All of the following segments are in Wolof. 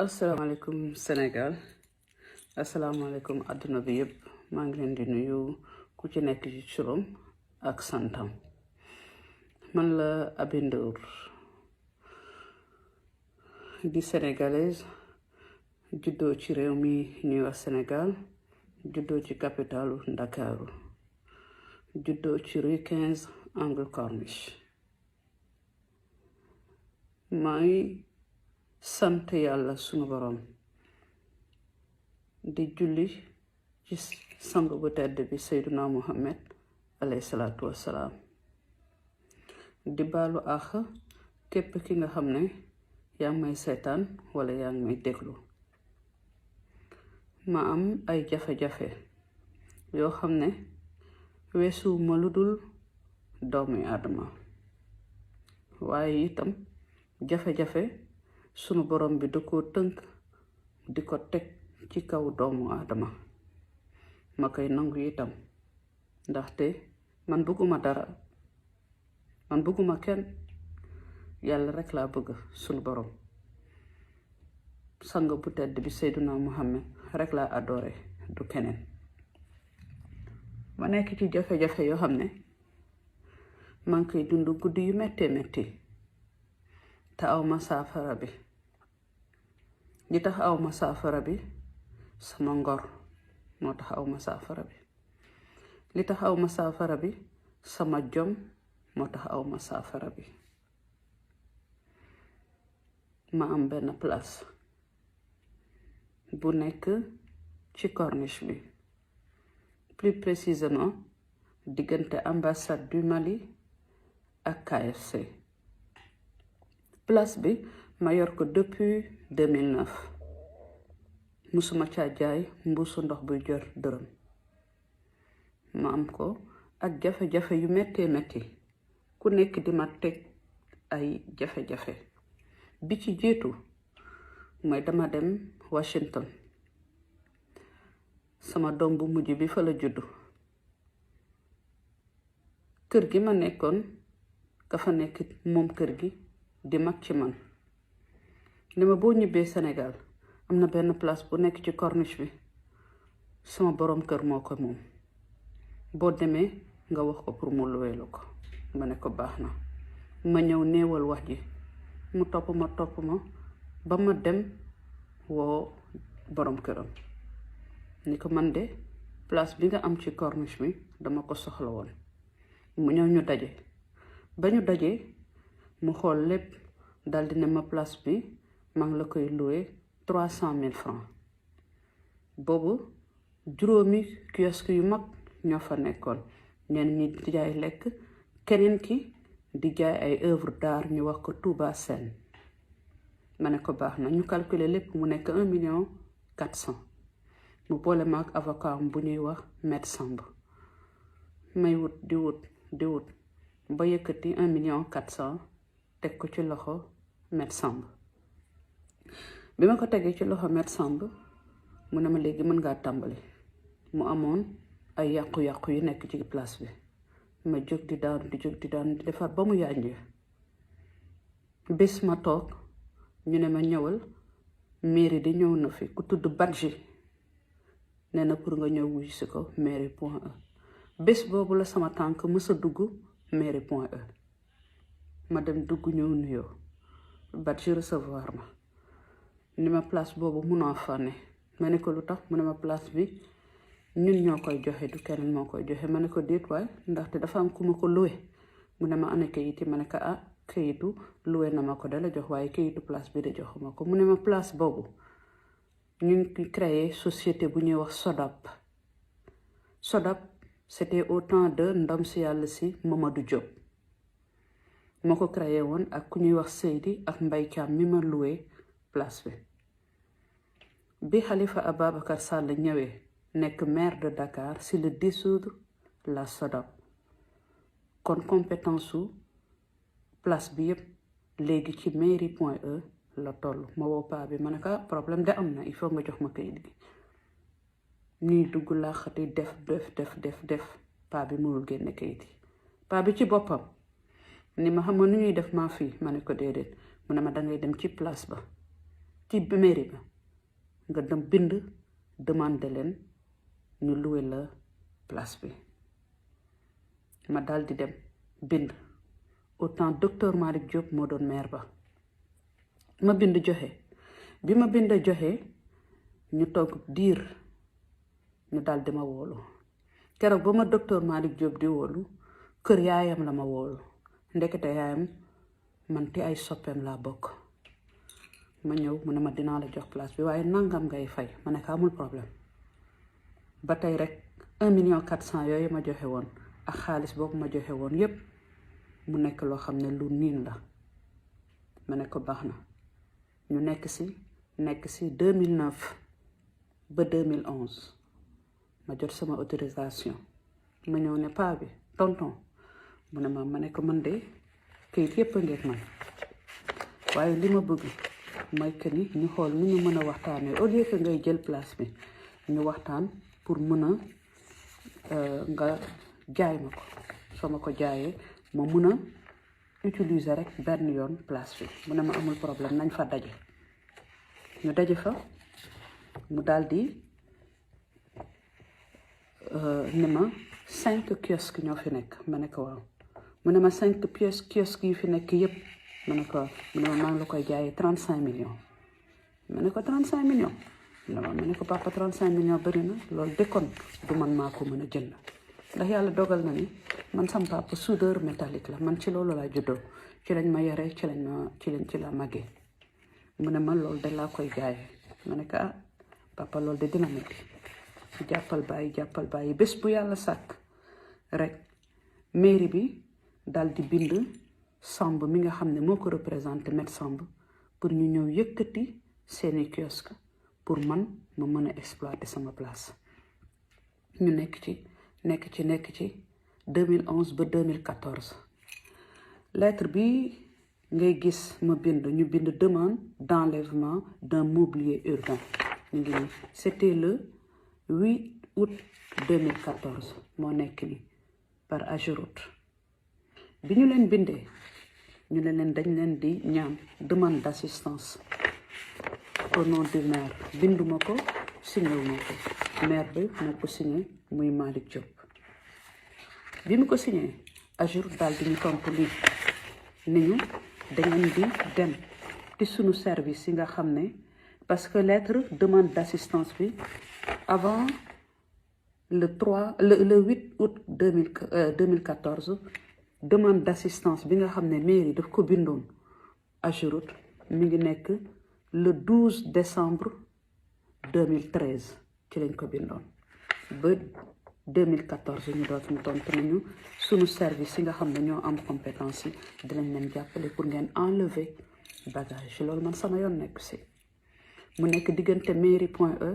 asalaamaaleykum Sénégal asalaamaaleykum àdduna bi yëpp maa ngi leen di nuyu ku ci nekk ci turam ak santam man la Aby Ndour di sénégalaise juddoo ci réew mi ñuy wax Sénégal juddoo ci capitalu Ndakaaru juddoo ci rue 15 angle Corniche maa ngi sant yàlla sunu borom di julli ci sang bu tedd bi Seydina Muhammad alayhi salaatu wassalaam di baalu àq képp ki nga xam ne yaa ngi may seetaan wala yaa ngi may déglu ma am ay jafe-jafe yoo xam ne weesu ma lu dul doomi aadama waaye itam jafe-jafe sunu borom bi da ko tënk di ko teg ci kaw doomu aadama ma koy nangu itam ndaxte man bëgguma dara man bëgguma kenn yàlla rek laa bëgg sunu borom sang bu tedd bi Seydina Muhammad rek laa adoré du keneen ma nekk ci jafe-jafe yoo xam ne maa ngi koy dund guddi yu metti te aw ma saafara bi li tax aw ma saafara bi sama ngor moo tax aw ma saafara bi li tax aw ma saafara bi sama jom moo tax aw ma saafara bi ma am benn place bu nekk ci corniche bi plus précisément diggante ambassade du Mali ak KFC place bi ma yor ko depuis 2009 musuma caa jaay mbuusu ndox buy jor dërëm ma am ko ak jafe-jafe yu metti ku nekk di ma teg ay jafe-jafe bi ci jiitu mooy dama dem Washington sama doom bu mujj bi fa la juddu kër gi ma nekkoon ka fa nekk moom kër gi di mag ci man ne ma boo ñibbee Sénégal am na benn place bu nekk ci corniche bi sama borom kër moo ko moom boo demee nga wax ko pour mu luweelu ko ma ne ko baax na ma ñëw néewal wax ji mu topp ma ba ma dem woo borom këram ni ko man de place bi nga am ci corniche bi dama ko soxla woon mu ñëw ñu daje ba ñu dajee mu xool lépp daldi ne ma place bi maa ngi la koy loué 300 000 francs boobu juróomi kiosque yu mag ñoo fa nekkoon ñenn ñi di jaay lekk keneen ki di jaay ay œuvre d'art ñu wax ko Touba Scène ma ne ko baax na ñu calculer lépp mu nekk 1,4 million mu boole ma ak avocat bu ñuy wax Maître Samb may wut di wut ba yëkkati 1,4 million teg ko ci loxo Maître Samb bi ma ko tegee ci loxo Maître Samb mu ne ma léegi mën ngaa tàmbali mu amoon ay yàqu-yàqu yu nekk ci place bi ma jóg di daanu di defar ba mu yànjee bés ma toog ñu ne ma ñëwal mairie di ñëw na fi ku tudd Badji nee na pour nga ñëw wuyu si ko mairie.e bés boobu la sama tànk mësa dugg mairie.e ma dem dugg ñëw nuyoo Badji recevoir ma ni ma place boobu munoo fa ne ma ne ko lu tax mu ne ma place bi ñun ñoo koy joxe du keneen moo koy joxe ma ne ko déet waay ndaxte dafa am ku ma ko loué mu ne ma ana kayit yi ma ne ko kayitu loué na ma ko dala jox waaye kayitu place bi de joxuma ko mu ne ma place boobu ñu ngi créé société bu ñuy wax SODAP c'était au temps de ndam si yàlla si Mamadou Diop moo ko créé woon ak ku ñuy wax Seydi ak Mbaye Thiam mi ma loué place bi Khalifa Ababacar Sall ñëwee nekk maire de Dakar si le dissoudre la SODAP kon compétence su place bi yëpp léegi ci mairie.e la toll ma woo paa bi ma ne ko problème de am na il faut nga jox ma kayit gi ñuy dugg laaxati def paa bi mënul génne kayit yi paa bi ci boppam ni ma xam nu ñuy def maa fii ma ne ko déedéet mu ne ma dangay dem ci place ba ci mairie ba nga dem bind demandé leen ñu loué la place bi ma daal di dem bind autant docteur Malick Diop moo doon maire ba ma bind joxe bi ma bind joxe ñu toog diir ñu daal di ma woolu keroog ba ma docteur Malick Diop di woolu kër yaayam la ma woolu ndekete yaayam man ti ay soppeem laa bokk ma ñëw mu ne ma dinaa la jox place bi waaye nangam ngay fay ma ne ko amul problème ba tey rek 1,400,000 yooyu ma joxe woon ak xaalis boobu ma joxe woon yépp mu nekk loo xam ne lu niin la ma ne ko baax na ñu nekk si 2009 ba 2011 ma jot sama autorisation ma ñëw ne paa bi tonton mu ne ma ne ko man de kayit yépp a ngeeg man waaye li ma bëgg mooy que ni ñu xool nu ñu mën a waxtaanee au lieu que ngay jël place bi ñu waxtaan pour mën a nga jaay ma ko soo ma ko jaayee ma mën a utiliser rek benn yoon place bi mu ne ma amul problème nañ fa daje ñu daje fa mu daldi ne ma 5 kiosques ñoo fi nekk ma ne ko waaw mu ne ma 5 kiosques yi fi nekk yépp ma ne ko mu ne ma maa ngi la koy jaayee 35 millions ma ne ko 35 millions ma ne ko papa 35 millions bëri na loolu déconne du man maa ko mën a jënd ndax yàlla dogal na ni man sam papa soudeur métallique la man ci loolu laa juddoo ci lañ ma yore ci la màggee mu ne ma loolu de laa koy jaayee ma ne ko ah papa loolu de dina metti jàppal bàyyi bés bu yàlla sàkk rek mairie bi dal di bind Samb mi nga xam ne moo ko représenté maître Samb pour ñu ñëw yëkkati seeni kiosque pour man ma mën a exploiter sama place ñu nekk ci 2011 ba 2014 lettre bi ngay gis ma bind ñu bind demande d'enlèvement d'un mobilier urbain ñu ngi nii c'était le 8 août 2014 moo nekk ni par Ageroute bi ñu leen bindee ñu ne leen dañ leen di ñaan demande d'assistance au nom du maire binduma ko signé wu ma ko maire bi moo ko signé muy Malick Diop bi mu ko signé Ageroute daal di ñu tontu lii ni ñu dangeen di dem ci sunu service yi nga xam ne parce que lettre demande d'assistance bi avant le 8 août 2014 demande d'assistance bi nga xam ne mairie daf ko bindoon Ageroute mi ngi nekk le 12 décembre 2013 ci lañ ko bindoon ba 2014 ñu doot ñu tontu nañu sunu service yi nga xam ne ñoo am compétence yi dinañ leen jàppale pour ngeen enlever bagage loolu man sama yoon nekk si mu nekk diggante mairie.e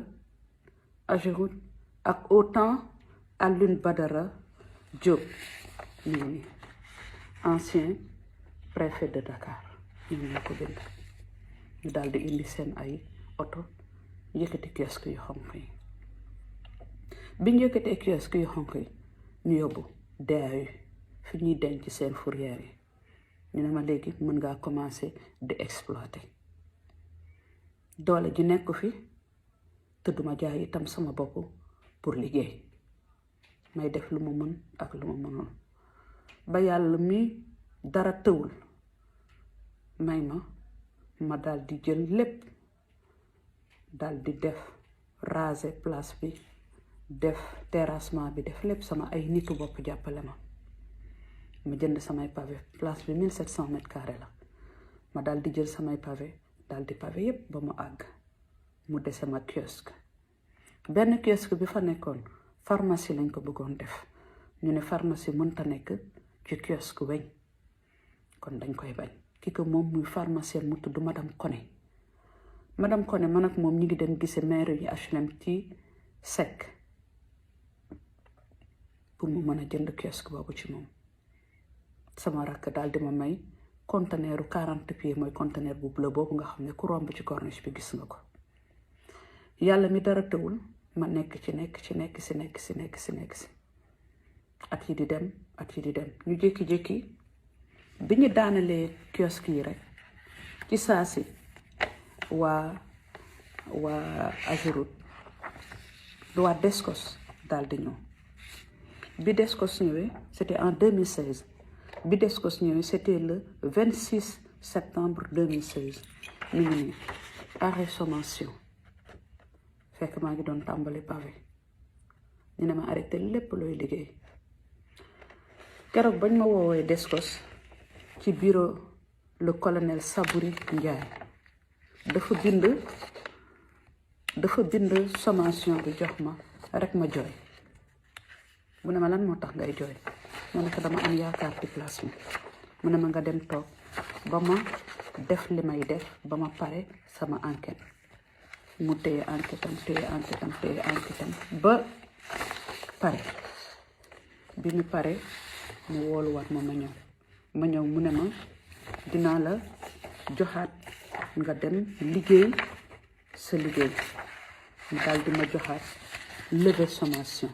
Ageroute ak autant Alioune Badara Diop ñu ngi ancien préfet de Dakar ñu ngi ko bind ñu daal di indi seen ay oto yëkkati kiosque yu xonq yi biñ yëkkatee kiosque yu xonq yi ñu yóbbu DAU fi ñuy denc seen fourrière yi ñu ne ma léegi mën ngaa commencer di exploiter doole ji nekk fi te duma jaay itam sama bopp pour liggéey may def lu ma mën ak lu ma mënul ba yàlla mi dara tëwul may ma daal di jël lépp daal di def raser place bi def terrassement bi def lépp sama ay nitu bopp jàppale ma jënd samay pavé place bi 1700 mètres carrés la ma daal di jël samay pavé daal di pavé yépp ba mu àgg mu dese ma kiosque benn kiosque bi fa nekkoon pharmacie lañ ko bëggoon def ñu ne pharmacie mënta nekk ci kiosque weñ kon dañ koy bañ ki ko moom muy pharmacienne mu tudd madame Koné man ak moom ñi ngi dem gise maire yi HLM ci sec pour mu mën a jënd kiosque boobu ci moom sama rakk daal di ma may conteneur 40 pieds mooy conteneur bu bleu boobu nga xam ne ku romb ci corniche bi gis nga ko yàlla mi dara tëwul ma nekk si at yi di dem ñu jékki-jékki bi ñu daanalee kiosque yi rek ci saa si waa Ageroute waa Descos daal di ñëw bi Descos ñëwee c'était en 2016 bi Descos ñëwee c'était le 26 septembre 2016 mi ngi nii arrêt sommation fekk maa ngi doon tàmbali pavé ñu ne ma arrêté lépp looy liggéey keroog bañ ma woowee Descos ci bureau le colonel Sabouri Ndiaye dafa bind sommation bi jox ma rek ma jooy mu ne ma lan moo tax ngay jooy mu ne ko dama am yaakaar ci place mi mu ne ma nga dem toog ba ma def li may def ba ma pare sama enquête mu téye enquête am ba pare bi mu pare mu wooluwaat ma ñëw mu ne ma dinaa la joxaat nga dem liggéey sa liggéey mu daal di ma joxaat lever sommation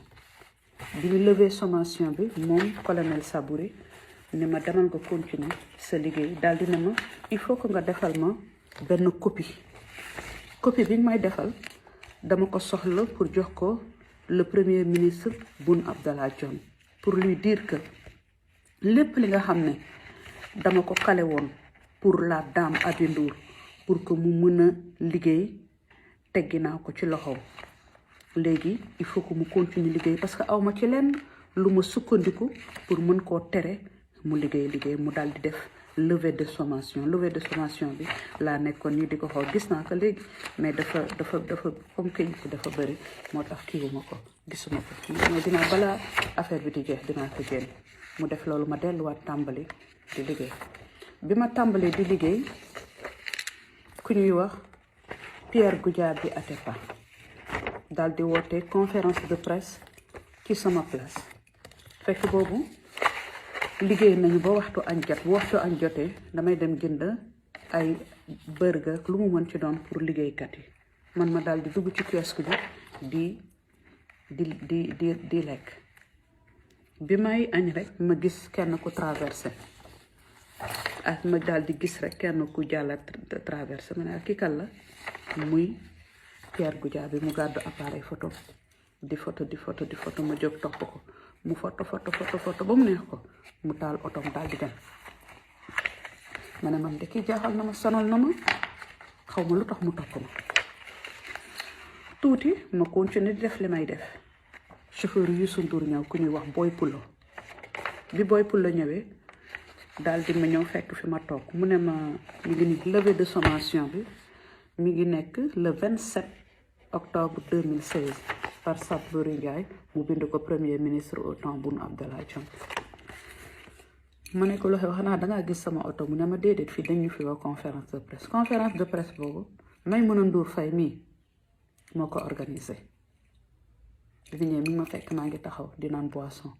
bi ñu lever sommation bi moom colonel Sabouri ne ma demal nga continuer sa liggéey daal di ne ma il faut que nga defal ma benn copie bi ñu may defal dama ko soxla pour jox ko le premier ministre Boun Abdallah Dionne pour lui dire que lépp li nga xam ne dama ko kale woon pour la dame Aby Ndour pour que mu mën a liggéey teggi naa ko ci loxoom léegi il faut que mu continue liggéey parce que awma ci lenn lu ma sukkandiku pour mën koo tere mu liggéey mu daal di def levée de sommation bi laa nekkoon nii di ko xool gis naa ko léegi mais dafa comme que yi dafa bëri moo tax kiiwuma ko gisuma ko mais dinaa balaa affaire bi di jeex dinaa ko génn mu def loolu ma delluwaat tàmbali di liggéey bi ma tàmbalee di liggéey ku ñuy wax Pièr bi Athépa daal di woote conférence de presse ci sama place fekk boobu liggéey nañu ba waxtu añ jotee damay dem jënd ay burger lu mu mën ci doon pour liggéeykat yi man ma daal di dugg ci kiosque bi di lekk bi may añ rek ma gis kenn ku traversé ak ma daal di gis rek kenn ku jàll traversé ma ne ak kii kan la muy Pièr bi mu gàddu appareil photo di photo ma jóg topp ko mu photo ba mu neex ko mu taal otom daal di dem ma ne man de kii jaaxal na ma sonal na ma xaw ma lu tax mu topp ma tuuti ma continuer di def li may def chauffeur Youssou Ndour ñëw ku ñuy wax Boy Pulo bi Boy Pulo ñëwee daal di ma ñëw fekk fi ma toog mu ne ma mi ngi ni levée de sommation bi mi ngi nekk le 27 octobre 2016 par Sabouri Ndiaye mu bind ko premier ministre au temps Boun Abdallah Dionne ma ne ko lu xew xanaa dangaa gis sama oto mu ne ma déedéet fii dañu fi wax conférence de presse boobu Maïmouna Ndour Faye mii moo ko organisé bi ñëwee mi ma fekk maa ngi taxaw di naan boisson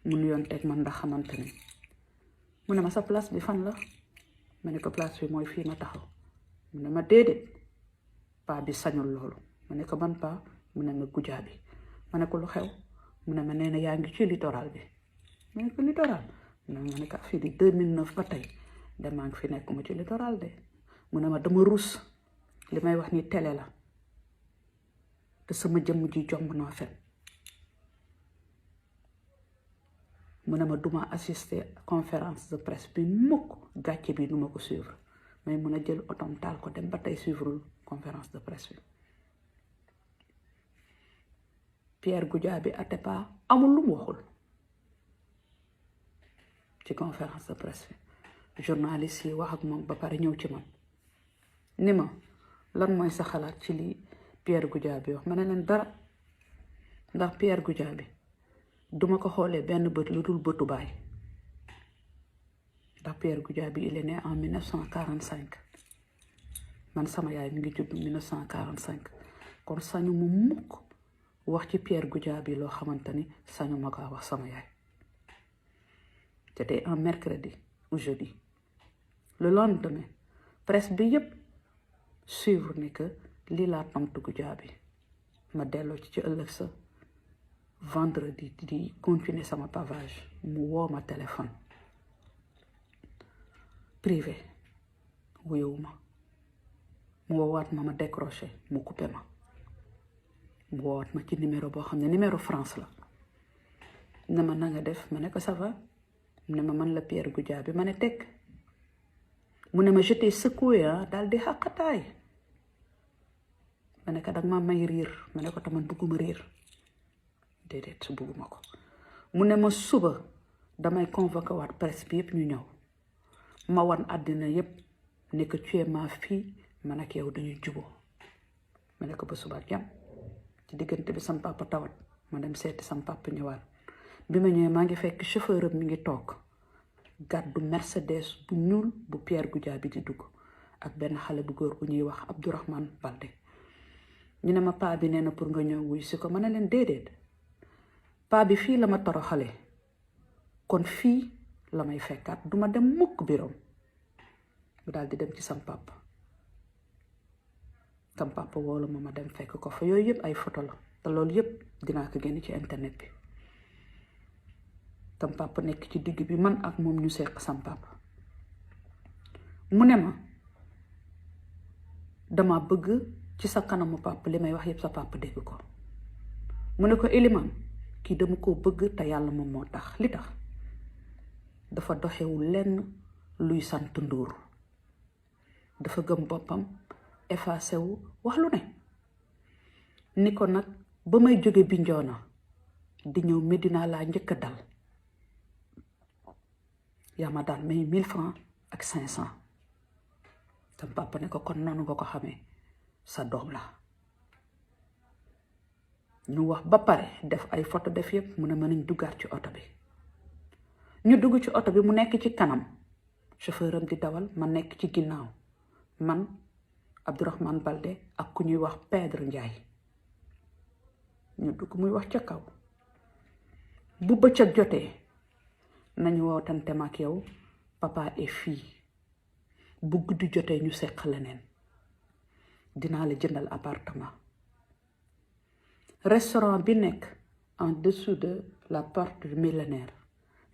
mu nuyoon teg man ndax xamante ni mu ne ma sa place bi fan la ma ne ko place bi mooy fii ma taxaw mu ne ma déedéet paa bi sañul loolu ma ne ko ban paa mu ne ma Goudiaby ma ne ko lu xew mu ne ma nee na yaa ngi ci littoral bi ma ne ko littoral ma ne ko fii di 2009 ba tey damaa ngi fi nekkuma ci littoral de mu ne ma dama rus li may wax ni télé la te sama jëmm ji jomb naa fen mu ne ma duma assister conférence de presse bi mukk gàcce bi duma ko suivre mais mun a jël otom taal ko dem ba tey suivre conférence de presse bi Pièr bi Athépa amul lu mu waxul ci conférence de presse bi journaliste yi wax ak moom ba pare ñëw ci man ni ma lan mooy sa xalaat ci li Pièr bi wax ma ne leen dara ndax Pièr bi duma ko xoolee benn bët lu dul bëtu baay ndax Pièr bi il est né en 1945 man sama yaay mi ngi judd 1945 kon sañu mu mukk wax ci Pièr bi loo xamante ni sañu ma ko wax sama yaay. C'était un mercredi ou jeudi le lendemain presse bi yépp suivre ni que lii laa tontu Goudiaby ma delloo ci ëllëg sa vendredi di continuer sama pavage mu woo ma téléphone privé wuyuwuma mu woowaat ma décroché mu coupé ma mu woowaat ma ci numéro boo xam ne numéro France la ne ma na nga def ma ne ko ça va mu ne ma man la Pièr Goudiaby ma ne teg mu ne ma j'étais secoué daal di xàqataay ma ne ko dag ma may riir ma ne ko taman bugguma riir déedéet bugguma ko mu ne ma suba damay convoqué waat presse bi yëpp ñu ñëw ma wan àddina yëpp ne que tu es ma fille man ak yow dañuy juboo ma ne ko ba suba jàmm ci diggante bi sam papa tawat ma dem seeti sam papa ñëwaat bi ma ñëwee maa ngi fekk chauffeur am mi ngi toog gàddu Mercedes bu ñuul bu Pièr Goudiaby di dugg ak benn xale bu góor bu ñuy wax Abdourahmane Balde ñu ne ma paa bi nee na pour nga ñëw wuy si ko ma ne leen déedéet paa bi fii la ma toroxale kon fii la may fekkaat duma dem mukk biroom bu daal di dem ci sam papa woolu ma dem fekk ko fa yooyu yëpp ay photo la te loolu yëpp dinaa ko génn ci internet bi sam papa nekk ci digg bi man ak moom ñu seq sam papa mu ne ma dama bëgg ci sa kanamu papa li may wax yëpp sa papa dégg ko mu ne ko Eliman kii dama ko bëgg te yàlla moom moo tax li tax dafa doxewul lenn luy sant Ndour dafa gëm boppam effacé wu wax lu ne ni ko nag ba may jóge Bignona di ñëw Medina laa njëkk a dal yaa ma daal may 1000 francs ak 500 sam papa ne ko kon noonu nga ko xamee sa doom la ñu wax ba pare def ay photo def yëpp mu ne mën nañ duggaat ci oto bi ñu dugg ci oto bi mu nekk ci kanam chauffeur am di dawal ma nekk ci ginnaaw man Abdourahmane Balde ak ku ñuy wax Pedre Ndiaye ñu dugg muy wax ca kaw bu bëccëg jotee nañu wootante ma ak yow papa et fille bu guddi jotee ñu seq leneen dinaa la jëndal appartement restaurant bi nekk en dessous de la porte du millénaire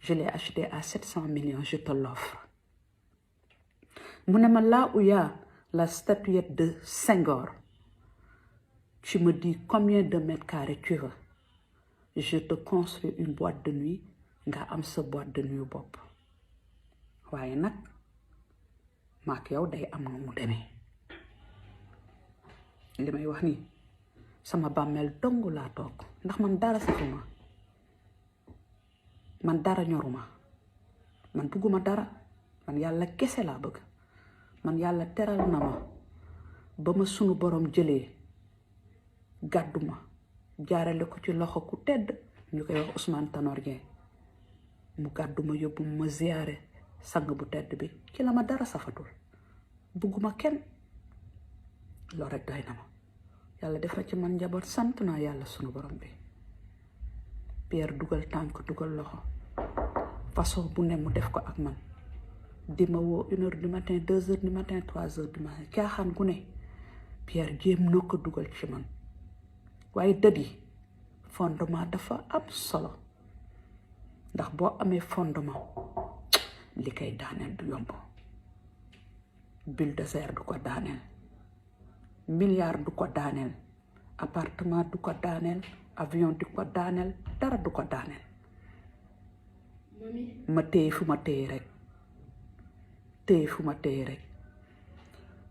je l'ai acheté à 700 millions je te l'offre mu ne ma là où il y a la statuette de Senghor tu me dis combien de mètres carrés tu veux je te construis une boîte de nuit nga am sa boîte de nuit bopp waaye nag maak yow day am na mu demee li may wax nii sama bàmmeel dong laa toog ndax man dara safuma man dara ñoruma man bugguma dara man yàlla kese laa bëgg man yàlla teral na ma ba ma sunu borom jëlee gàddu ma jaarale ko ci loxo ku tedd ñu koy wax Ousmane Tanor Dieng mu gàddu ma yóbbu ma ziyaare sang bu tedd bi ci la ma dara safatul bugguma kenn loolu rek doy na ma yàlla def na ci man njaboot sant naa yàlla sunu borom bi Pièr dugal tànk dugal loxo façon bu ne mu def ko ak man di ma woo 1h du matin 2h du matin 3h du matin caaxaan gu ne Pièr jéem na ko dugal ci man waaye dëdd yi fondement dafa am solo ndax boo amee fondement li koy daaneel du yomb bulldozer du ko daaneel milliard du ko daaneel appartement du ko daaneel avion du ko daaneel dara du ko daaneel ma téye fu ma téye rek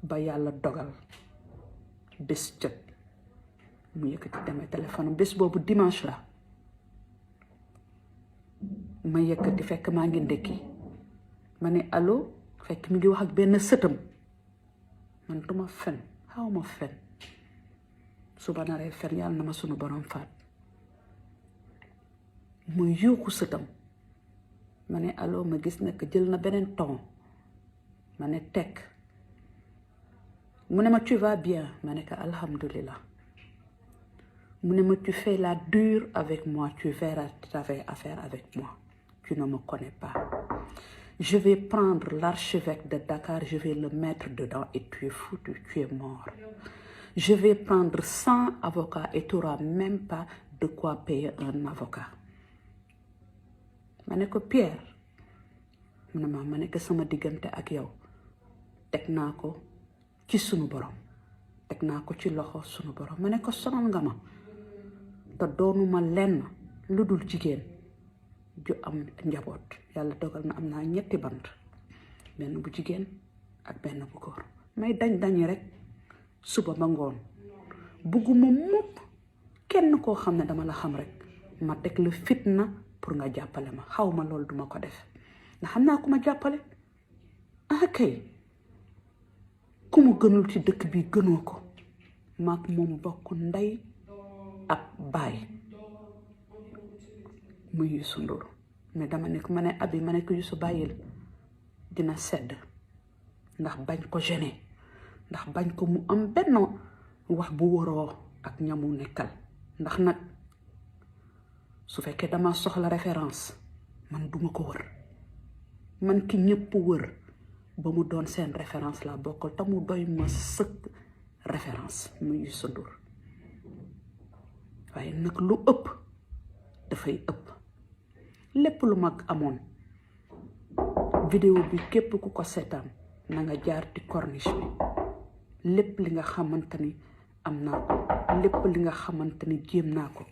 ba yàlla dogal bés jot mu yëkkati demee téléphone bés boobu dimanche la ma yëkkati fekk maa ngi ndekki ma ne allo fekk mi ngi wax ak benn sëtam man duma fen xaw ma fen suba naree fen yàlla na ma sunu borom faat mu yuuxu sëtam ma ne allo ma gis nekk jël na beneen ton ma ne tekk mu ne ma tu vas bien ma ne ko alhamdulillah mu ne ma tu fais la dure avec moi tu verras tu avais affaire avec moi tu ne me connais pas je vais prendre l'archevêque de Dakar je vais le mettre dedans et tu es foutu tu es mort je vais prendre 100 avocats et tu n'auras même pas de quoi payer un avocat ma ne ko Pièr mu ne ma ne ko sama diggante ak yow teg naa ko ci sunu borom teg naa ko ci loxo sunu borom ma ne ko sonal nga ma te doonuma lenn lu dul jigéen ju am njaboot yàlla dogal na am naa ñetti bant benn bu jigéen ak benn bu góor may dañ rek suba ba ngoon bugguma mukk kenn koo xam ne dama la xam rek ma teg la fitna pour nga jàppale ma xaw ma loolu duma ko def ndax xam naa ku ma jàppale kay ku mu gënul ci dëkk bi gënoo ko maak moom bokk ndey ak baay muy Youssou Ndour mais dama ne ko ma ne abi ma ne ko Youssou bàyyil dina sedd ndax bañ ko gêner ndax bañ ko mu am benn wax bu waroo ak ñamu nekkal ndax nag su fekkee dama soxla référence man duma ko wër man ki ñëpp wër ba mu doon seen référence la bokkal te mu doy ma sëkk référence muy Youssou Ndour waaye nag lu ëpp dafay ëpp lépp lu mag amoon vidéo bi képp ku ko seetaan na nga jaar ci corniche bi lépp li nga xamante ni am naa ko lépp li nga xamante ni jéem naa ko